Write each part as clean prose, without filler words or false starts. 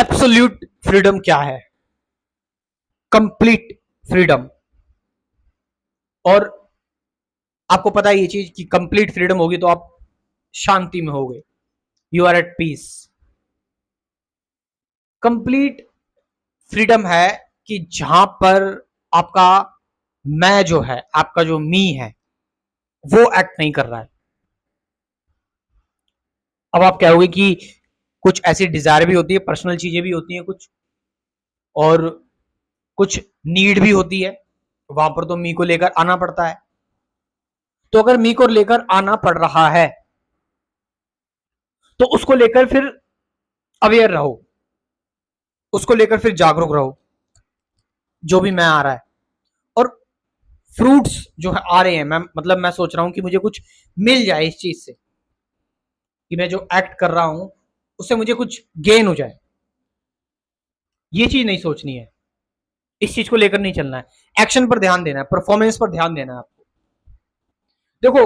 Absolute freedom क्या है? Complete freedom. और आपको पता है ये चीज कि कंप्लीट फ्रीडम होगी तो आप शांति में होगे, you are at peace. Complete freedom है कि जहां पर आपका मैं जो है, आपका जो मी है, वो एक्ट नहीं कर रहा है। अब आप कहोगे कि कुछ ऐसी डिजायर भी होती है, पर्सनल चीजें भी होती हैं कुछ, और कुछ नीड भी होती है, वहां पर तो मी को लेकर आना पड़ता है। तो अगर मी को लेकर आना पड़ रहा है तो उसको लेकर फिर अवेयर रहो, उसको लेकर फिर जागरूक रहो, जो भी मैं आ रहा है। और फ्रूट्स जो है आ रहे हैं, मैं सोच रहा हूं कि मुझे कुछ मिल जाए इस चीज से, कि मैं जो एक्ट कर रहा हूं उससे मुझे कुछ गेन हो जाए। ये चीज नहीं सोचनी है, इस चीज को लेकर नहीं चलना है। एक्शन पर ध्यान देना है, परफॉर्मेंस पर ध्यान देना है आपको। देखो,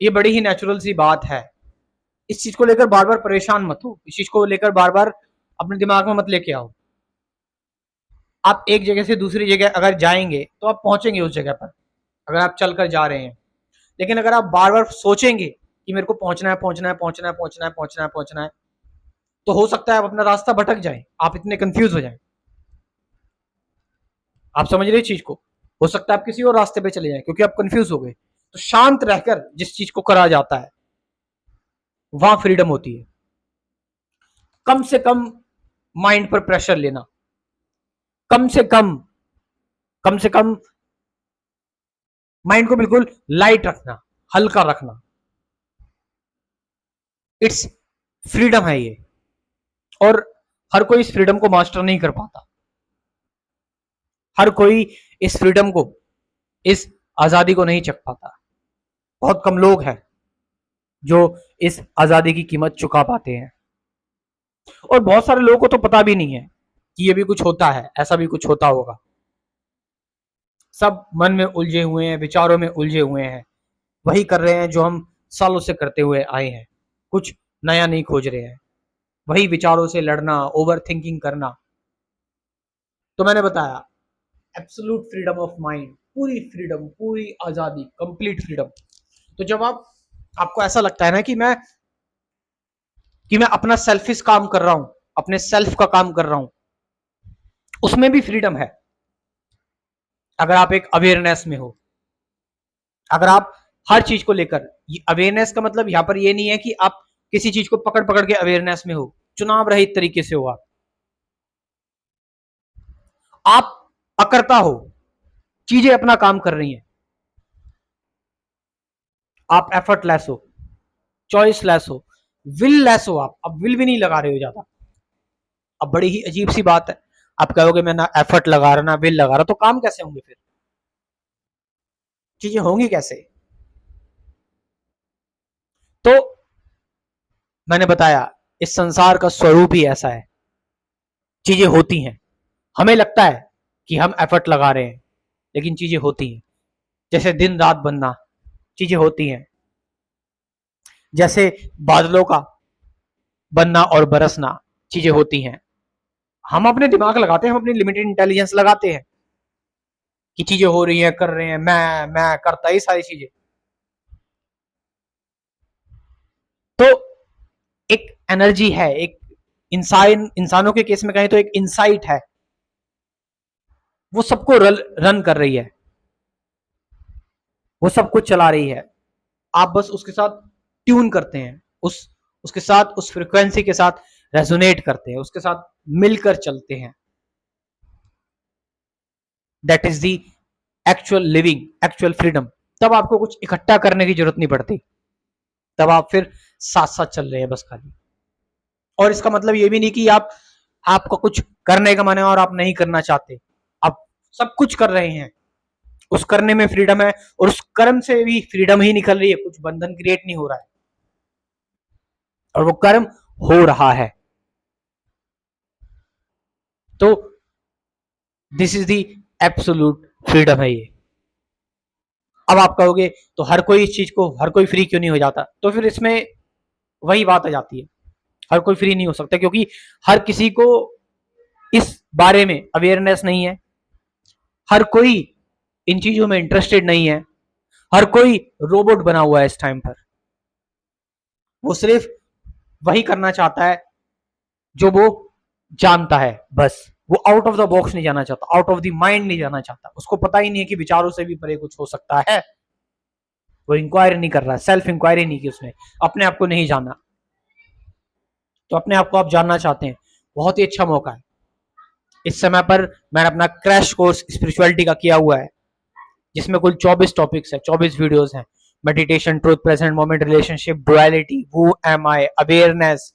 ये बड़ी ही नेचुरल सी बात है, इस चीज को लेकर बार बार परेशान मत हो, इस चीज को लेकर बार बार अपने दिमाग में मत लेके आओ। आप एक जगह से दूसरी जगह अगर जाएंगे तो आप पहुंचेंगे उस जगह पर, अगर आप चलकर जा रहे हैं। लेकिन अगर आप बार बार सोचेंगे कि मेरे को पहुंचना है, पहुंचना है, पहुंचना है, पहुंचना है, पहुंचना है, पहुंचना है, तो हो सकता है आप अपना रास्ता भटक जाए, आप इतने कंफ्यूज हो जाए। आप समझ रहे चीज को? हो सकता है आप किसी और रास्ते पे चले जाए क्योंकि आप कंफ्यूज हो गए। तो शांत रहकर जिस चीज को करा जाता है वहां फ्रीडम होती है। कम से कम माइंड पर प्रेशर लेना, कम से कम, कम से कम माइंड को बिल्कुल लाइट रखना, हल्का रखना, इट्स फ्रीडम है ये। और हर कोई इस फ्रीडम को मास्टर नहीं कर पाता, हर कोई इस फ्रीडम को, इस आजादी को नहीं चख पाता। बहुत कम लोग हैं जो इस आजादी की कीमत चुका पाते हैं। और बहुत सारे लोगों को तो पता भी नहीं है कि ये भी कुछ होता है, ऐसा भी कुछ होता होगा। सब मन में उलझे हुए हैं, विचारों में उलझे हुए हैं, वही कर रहे हैं जो हम सालों से करते हुए आए हैं, कुछ नया नहीं खोज रहे हैं, वही विचारों से लड़ना, ओवर थिंकिंग करना। तो मैंने बताया, एब्सोल्यूट फ्रीडम ऑफ माइंड, पूरी फ्रीडम, पूरी आजादी, कंप्लीट फ्रीडम। तो जब आपको ऐसा लगता है ना कि मैं अपना सेल्फिश काम कर रहा हूं, अपने सेल्फ का काम कर रहा हूं, उसमें भी फ्रीडम है। अगर आप एक अवेयरनेस में हो, अगर आप हर चीज को लेकर, अवेयरनेस का मतलब यहां पर ये नहीं है कि आप किसी चीज को पकड़ पकड़ के अवेयरनेस में हो, चुनाव रहित तरीके से हो, आप अकर्ता हो, चीजें अपना काम कर रही हैं, आप एफर्टलेस हो, चॉइसलेस हो, विल लेस हो। आप अब विल भी नहीं लगा रहे हो ज्यादा। अब बड़ी ही अजीब सी बात है, आप कहोगे मैं ना एफर्ट लगा रहा ना विल लगा रहा, तो काम कैसे होंगे फिर, चीजें होंगी कैसे? तो मैंने बताया, इस संसार का स्वरूप ही ऐसा है, चीजें होती हैं। हमें लगता है कि हम एफर्ट लगा रहे हैं, लेकिन चीजें होती हैं। जैसे दिन रात बनना, चीजें होती हैं। जैसे बादलों का बनना और बरसना, चीजें होती हैं। हम अपने दिमाग लगाते हैं, हम अपनी लिमिटेड इंटेलिजेंस लगाते हैं कि चीजें हो रही हैं, कर रहे हैं, मैं करता ही सारी चीजें। तो एक एनर्जी है, एक इंसानों के केस में कहें तो एक इंसाइट है, वो सबको रन कर रही है, वो सब कुछ चला रही है। आप बस उसके साथ ट्यून करते हैं, उसके साथ, उस फ्रिक्वेंसी के साथ रेजोनेट करते हैं, उसके साथ मिलकर चलते हैं। That is the actual living, actual freedom. तब आपको कुछ इकट्ठा करने की जरूरत नहीं पड़ती, तब आप फिर साथ साथ चल रहे हैं बस खाली। और इसका मतलब ये भी नहीं कि आपको कुछ करने का मन है और आप नहीं करना चाहते, आप सब कुछ कर रहे हैं, उस करने में फ्रीडम है, और उस कर्म से भी फ्रीडम ही निकल रही है, कुछ बंधन क्रिएट नहीं हो रहा है, और वो कर्म हो रहा है। तो this is the absolute freedom है ये। अब आप कहोगे तो हर कोई इस चीज को, हर कोई फ्री क्यों नहीं हो जाता? तो फिर इसमें वही बात आ जाती है, हर कोई फ्री नहीं हो सकता, क्योंकि हर किसी को इस बारे में अवेयरनेस नहीं है, हर कोई इन चीजों में इंटरेस्टेड नहीं है, हर कोई रोबोट बना हुआ है इस टाइम पर। वो सिर्फ वही करना चाहता है जो वो जानता है, बस। वो आउट ऑफ द बॉक्स नहीं जाना चाहता, आउट ऑफ द माइंड नहीं जाना चाहता। उसको पता ही नहीं है कि विचारों से भी परे कुछ हो सकता है। वो इंक्वायरी नहीं कर रहा, सेल्फ इंक्वायरी नहीं की उसने, अपने आप को नहीं जाना। तो अपने आप को आप जानना चाहते हैं, बहुत ही अच्छा मौका है। इस समय पर मैंने अपना क्रैश कोर्स स्पिरिचुअलिटी का किया हुआ है, जिसमें कुल 24 टॉपिक्स है, 24 वीडियोस हैं। Meditation, truth, present moment, relationship, duality, who am I, awareness,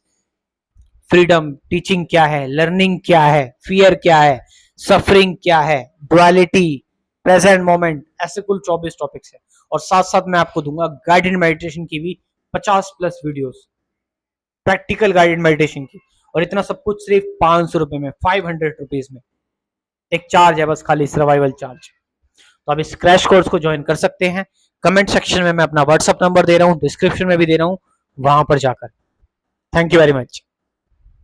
freedom, teaching क्या है, लर्निंग क्या है, फियर क्या है, सफरिंग क्या है, डुअलिटी, प्रेजेंट मोमेंट, ऐसे कुल 24 टॉपिक्स है। और साथ साथ मैं आपको दूंगा गाइडेड मेडिटेशन की भी 50+ वीडियोस, प्रैक्टिकल गाइडेड मेडिटेशन की। और इतना सब कुछ सिर्फ 500 रुपए में, 500 रुपीज में। एक चार्ज है बस, खाली सर्वाइवल चार्ज। तो आप इस क्रैश कोर्स को ज्वाइन कर सकते हैं। कमेंट सेक्शन में मैं अपना व्हाट्सअप नंबर दे रहा हूं, डिस्क्रिप्शन में भी दे रहा हूं, वहां पर जाकर। Thank you very much.